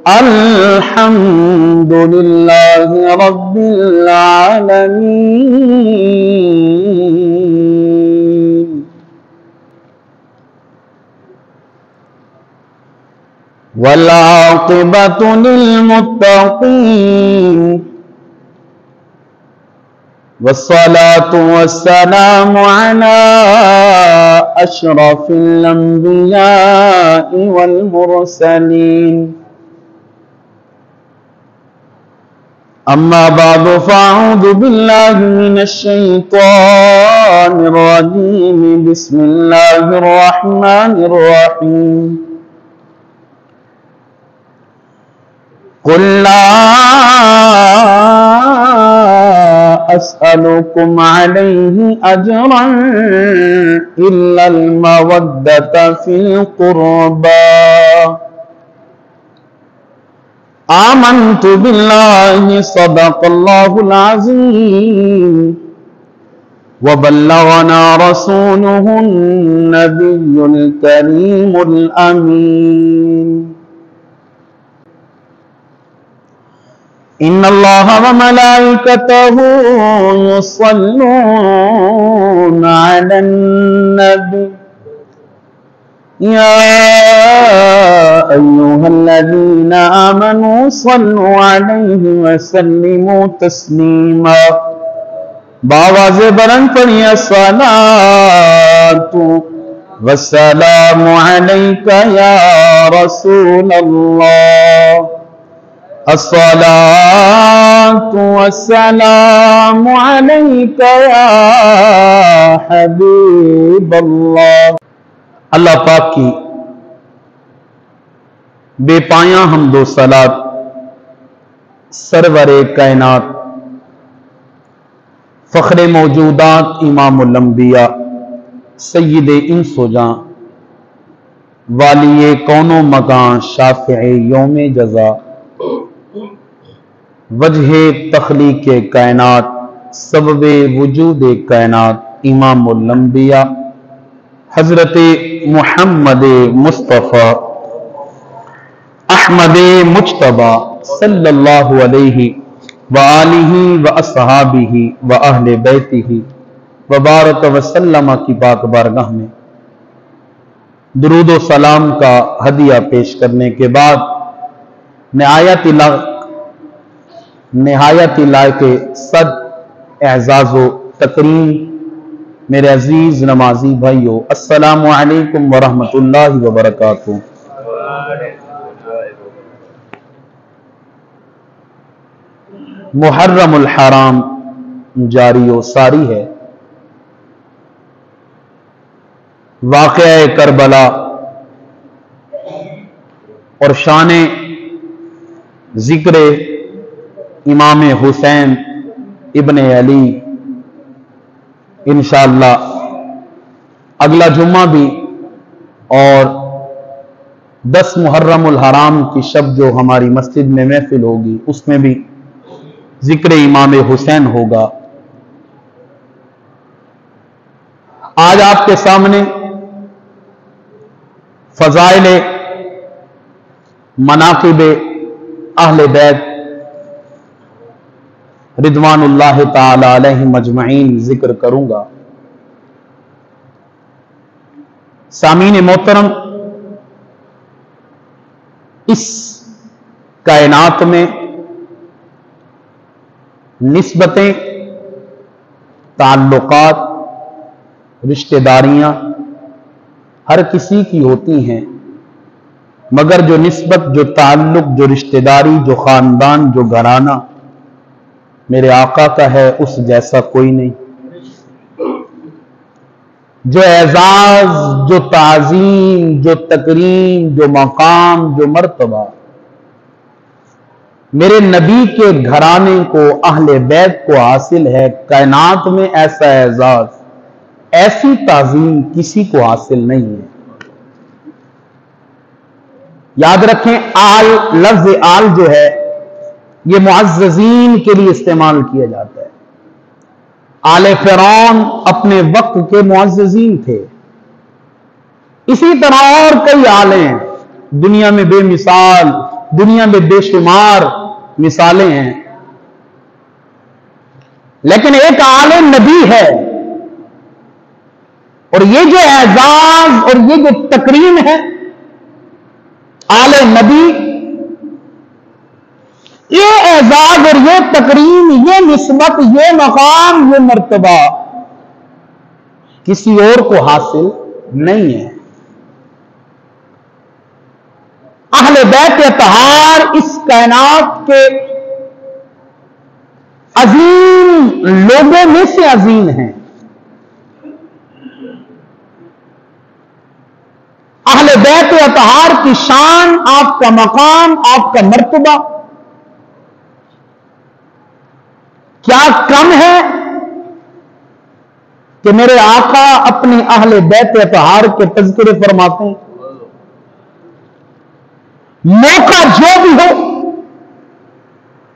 الحمد لله رب العالمين والعاقبة للمتقين والصلاة والسلام على أشرف الأنبياء والمرسلين أما بعد فأعوذ بالله من الشيطان الرجيم بسم الله الرحمن الرحيم قل لا أسألكم عليه أجرا إلا المودة في القربى آمنت بالله صدق الله العظيم وبلغنا رسوله النبي الكريم الأمين إن الله وملائكته يصلون على النبي يا أيها الذين آمنوا صلوا عليه وسلموا تسليما بآواز بلند پڑھیے الصلاة والسلام عليك يا رسول الله الصلاة والسلام عليك يا حبيب الله اللہ پاک کی بے پایاں حمد و صلات سرور کائنات فخر موجودات امام الانبیاء سید انس و جاں والی کون و مکان شافع یوم جزا وجہ تخلیق کائنات سبب وجود کائنات امام الانبیاء حضرت محمد مصطفیٰ احمد مجتبی صلی اللہ علیہ وآلہ واصحابہ واہل بیتہ وبارک وسلم کی پاک بارگاہ میں درود و سلام کا ہدیہ پیش کرنے کے بعد نہایت لائق صد اعزاز و تکریم میرے عزیز نمازی بھائیو السلام علیکم ورحمۃ اللہ وبرکاتہ۔ محرم الحرام جاری و ساری ہے۔ واقعہ کربلا اور شان ذکر امام حسین ابن علی انشاءاللہ اگلا جمعہ بھی اور 10 محرم الحرام کی شب جو ہماری مسجد میں محفل ہوگی اس میں بھی ذکر امام حسین ہوگا۔ آج آپ کے سامنے فضائل مناقب اہل بیت رضوان اللہ تعالی علیہم اجمعین ذکر کروں گا۔ سامعین محترم، اس کائنات میں نسبتیں، تعلقات، رشتہ داریاں ہر کسی کی ہوتی ہیں، مگر جو نسبت، جو تعلق، جو رشتہ داری، جو خاندان، جو گھرانہ میرے آقا کا ہے اس جیسا کوئی نہیں۔ جو اعزاز، جو تعظیم، جو تکریم، جو مقام، جو مرتبہ میرے نبی کے گھرانے کو، اہل بیت کو حاصل ہے، کائنات میں ایسا اعزاز، ایسی تعظیم کسی کو حاصل نہیں ہے۔ یاد رکھیں، آل، لفظ آل جو ہے یہ معززین کے لیے استعمال کیا جاتا ہے۔ آل فرعون اپنے وقت کے معززین تھے، اسی طرح اور کئی آل ہیں دنیا میں بے مثال دنیا میں بے شمار مثالیں ہیں، لیکن ایک آل نبی ہے، اور یہ جو اعزاز اور یہ جو تکریم ہے آل نبی، یہ اعزاز اور یہ تکریم، یہ نسبت، یہ مقام، یہ مرتبہ کسی اور کو حاصل نہیں ہے۔ اہل بیت اطہار اس کائنات کے عظیم لوگوں میں سے عظیم ہیں۔ اہل بیت اطہار کی شان، آپ کا مقام، آپ کا مرتبہ کیا کم ہے کہ میرے آقا اپنے اہل بیت اطہار کے تذکرے فرماتے ہیں؟ موقع جو بھی ہو،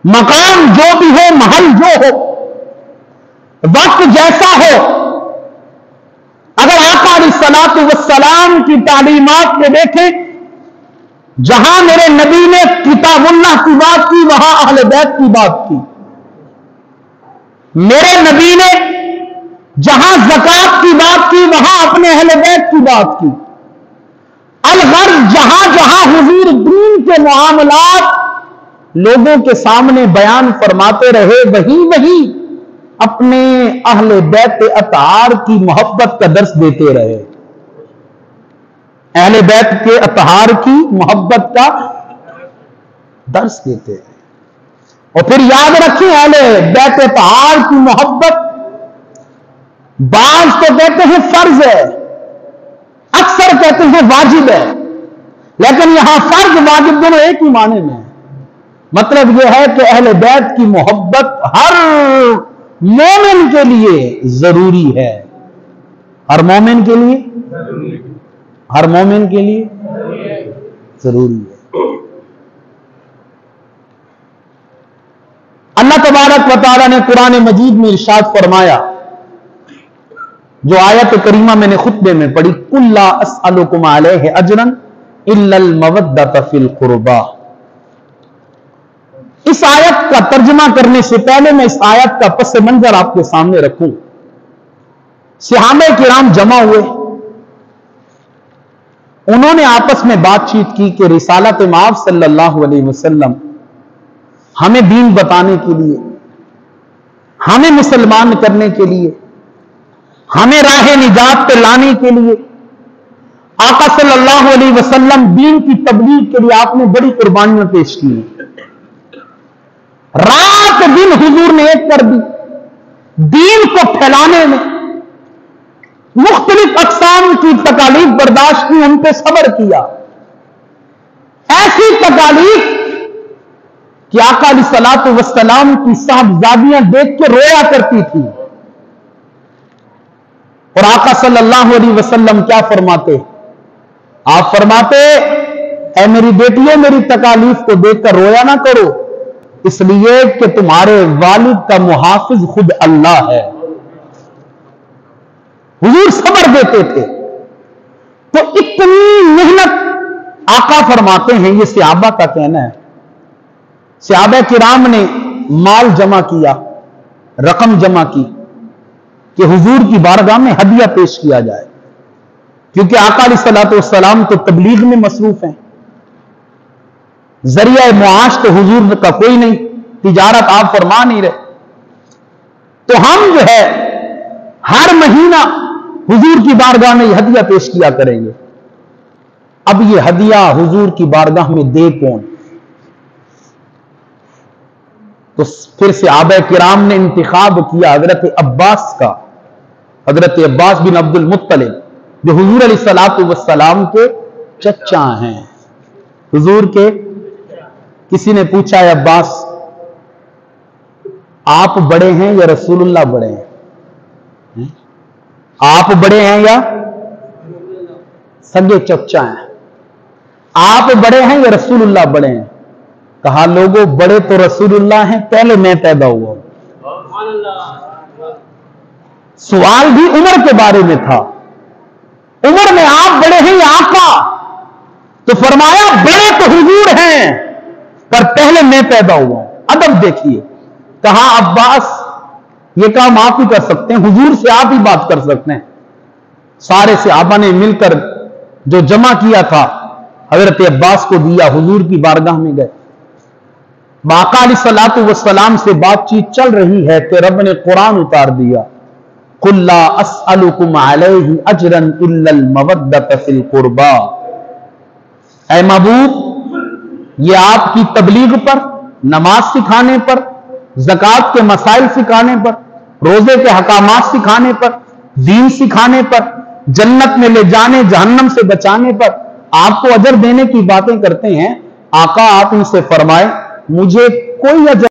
مقام جو بھی ہو، محل جو ہو، وقت جیسا ہو، اگر آقا علیہ الصلوۃ والسلام کی تعلیمات کو دیکھیں، جہاں میرے نبی نے کتاب اللہ کی بات کی وہاں اہل بیت کی بات کی، میرے نبی نے جہاں زکات کی بات کی وہاں اپنے اہل بیت کی بات کی، الغرض جہاں جہاں حضور دین کے معاملات لوگوں کے سامنے بیان فرماتے رہے، وہی اپنے اہل بیت اطہار کی محبت کا درس دیتے رہے، اہل بیت کے اطہار کی محبت کا درس دیتے رہے۔ اور پھر یاد رکھیں، اہل بیت اطہار کی محبت بعض تو کہتے ہیں فرض ہے، اکثر کہتے ہیں واجب ہے، لیکن یہاں فرض واجب دونوں ایک ہی معنی میں ہے۔ مطلب یہ ہے کہ اہل بیت کی محبت ہر مومن کے لیے ضروری ہے، ہر مومن کے لیے، ہر مومن کے لیے ضروری ہے۔ اللہ تبارک و تعالیٰ نے قرآن مجید میں ارشاد فرمایا، جو آیت کریمہ میں نے خطبے میں پڑھی، قُل لَا أَسْأَلُكُمْ عَلَيْهِ أَجْرًا إِلَّا الْمَوَدَّةَ فِي الْقُرْبَى۔ اس آیت کا ترجمہ کرنے سے پہلے میں اس آیت کا پس منظر آپ کے سامنے رکھوں۔ صحابہ کرام جمع ہوئے، انہوں نے آپس میں بات چیت کی کہ رسالت مآب صلی اللہ علیہ وسلم ہمیں دین بتانے کے لیے، ہمیں مسلمان کرنے کے لیے، ہمیں راہ نجات پہ لانے کے لیے، آقا صلی اللہ علیہ وسلم دین کی تبلیغ کے لیے آپ نے بڑی قربانیاں پیش کی ہیں۔ رات دن حضور نے ایک کر دی، دین کو پھیلانے میں مختلف اقسام کی تکالیف برداشت کی، ان پہ صبر کیا، ایسی تکالیف کہ آقا علیہ الصلوۃ والسلام کی صاحبزادیاں دیکھ کے رویا کرتی تھی، اور آقا صلی اللہ علیہ وسلم کیا فرماتے؟ آپ فرماتے، اے میری بیٹیوں، میری تکالیف کو دیکھ کر رویا نہ کرو، اس لیے کہ تمہارے والد کا محافظ خود اللہ ہے۔ حضور صبر دیتے تھے، تو اتنی محنت آقا فرماتے ہیں، یہ صحابہ کا کہنا ہے، صحابہ کرام نے مال جمع کیا، رقم جمع کی کہ حضور کی بارگاہ میں ہدیہ پیش کیا جائے، کیونکہ آقا علیہ الصلوۃ والسلام تو تبلیغ میں مصروف ہیں، ذریعہ معاش تو حضور کا کوئی نہیں، تجارت آپ فرما نہیں رہے، تو ہم جو ہے ہر مہینہ حضور کی بارگاہ میں یہ ہدیہ پیش کیا کریں گے۔ اب یہ ہدیہ حضور کی بارگاہ میں دے کون؟ تو پھر صحابہ کرام نے انتخاب کیا حضرت عباس کا، حضرت عباس بن عبد المطلب، جو حضور علیہ الصلوۃ والسلام کے چچا ہیں، حضور کے۔ کسی نے پوچھا، ہے عباس آپ بڑے ہیں یا رسول اللہ بڑے ہیں؟ آپ بڑے ہیں یا سگے چچا ہیں؟ آپ بڑے ہیں یا رسول اللہ بڑے ہیں؟ کہا، لوگوں بڑے تو رسول اللہ ہیں، پہلے میں پیدا ہوا ہوں۔ سوال بھی عمر کے بارے میں تھا، عمر میں آپ بڑے ہیں یا آقا؟ تو فرمایا بڑے تو حضور ہیں، پر پہلے میں پیدا ہوا ہوں. ادب دیکھیے, کہا عباس یہ کام آپ ہی کر سکتے ہیں, حضور سے آپ ہی بات کر سکتے ہیں. سارے صحابہ نے مل کر جو جمع کیا تھا حضرت عباس کو دیا, حضور کی بارگاہ میں گئے. آقا علیہ الصلوۃ والسلام سے بات چیت چل رہی ہے کہ رب نے قرآن اتار دیا, قُلْ لَا أَسْأَلُكُمْ عَلَيْهِ أَجْرًا إِلَّا الْمَوَدَّةَ فِي الْقُرْبَى. اے محبوب, یہ آپ کی تبلیغ پر, نماز سکھانے پر, زکوٰۃ کے مسائل سکھانے پر, روزے کے حکامات سکھانے پر, دین سکھانے پر, جنت میں لے جانے جہنم سے بچانے پر آپ کو اجر دینے کی باتیں کرتے ہیں. آقا آپ ان سے فرمائے مجھے کوئی اجر